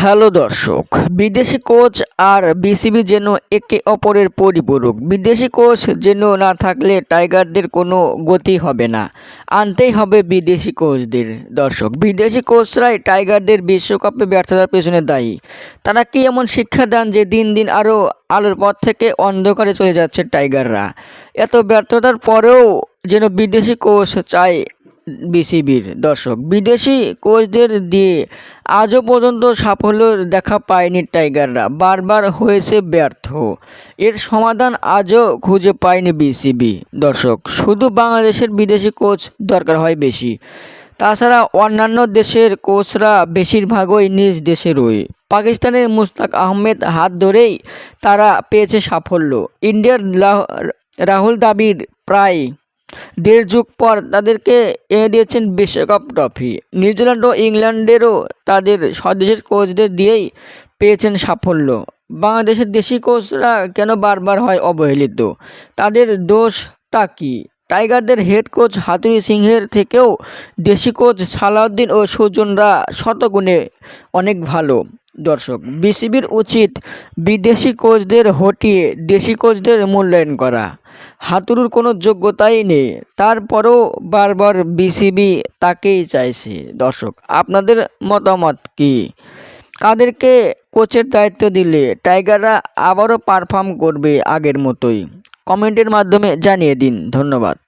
Hello দর্শক, বিদেশি coach আর BCB যেন একে অপরের পরিপূরক। বিদেশি কোচ যেন না থাকলে টাইগারদের কোনো গতি হবে না, আনতেই হবে বিদেশি কোচদের। দর্শক, বিদেশি কোচরাই টাইগারদের বিশ্বকাপে ব্যর্থতার পেছনে দায়ী। তারা কি এমন শিক্ষা দেন যে দিন দিন আরও আলোর পথ থেকে অন্ধকারে চলে যাচ্ছে টাইগাররা? এত ব্যর্থতার পরেও যেন বিদেশি কোচ চায় বিসিবির। দর্শক, বিদেশি কোচদের দিয়ে আজও পর্যন্ত সাফল্য দেখা পায়নি টাইগাররা, বারবার হয়েছে ব্যর্থ। এর সমাধান আজও খুঁজে পায়নি বিসিবি। দর্শক, শুধু বাংলাদেশের বিদেশি কোচ দরকার হয় বেশি। তাছাড়া অন্যান্য দেশের কোচরা বেশিরভাগই নিজ দেশেরই। পাকিস্তানের মুশতাক আহমেদ হাত ধরেই তারা পেয়েছে সাফল্য। ইন্ডিয়ার রাহুল দ্রাবিড় প্রায় দেড় যুগ পর তাদেরকে এনে দিয়েছেন বিশ্বকাপ ট্রফি। নিউজিল্যান্ড ও ইংল্যান্ডেরও তাদের স্বদেশের কোচদের দিয়েই পেয়েছেন সাফল্য। বাংলাদেশের দেশি কোচরা কেন বারবার হয় অবহেলিত? তাদের দোষটা কী? টাইগারদের হেড কোচ হাথুরু সিংহের থেকেও দেশি কোচ সালাউদ্দিন ও সুজনরা শতগুণে অনেক ভালো। দর্শক, বিসিবির উচিত বিদেশি কোচদের হটিয়ে দেশি কোচদের মূল্যায়ন করা। হাথুরুর কোনো যোগ্যতাই নেই, তারপরও বারবার বিসিবি তাকেই চাইছে। দর্শক, আপনাদের মতামত কি? কাদেরকে কোচের দায়িত্ব দিলে টাইগাররা আবারও পারফর্ম করবে আগের মতোই? কমেন্টের মাধ্যমে জানিয়ে দিন। ধন্যবাদ।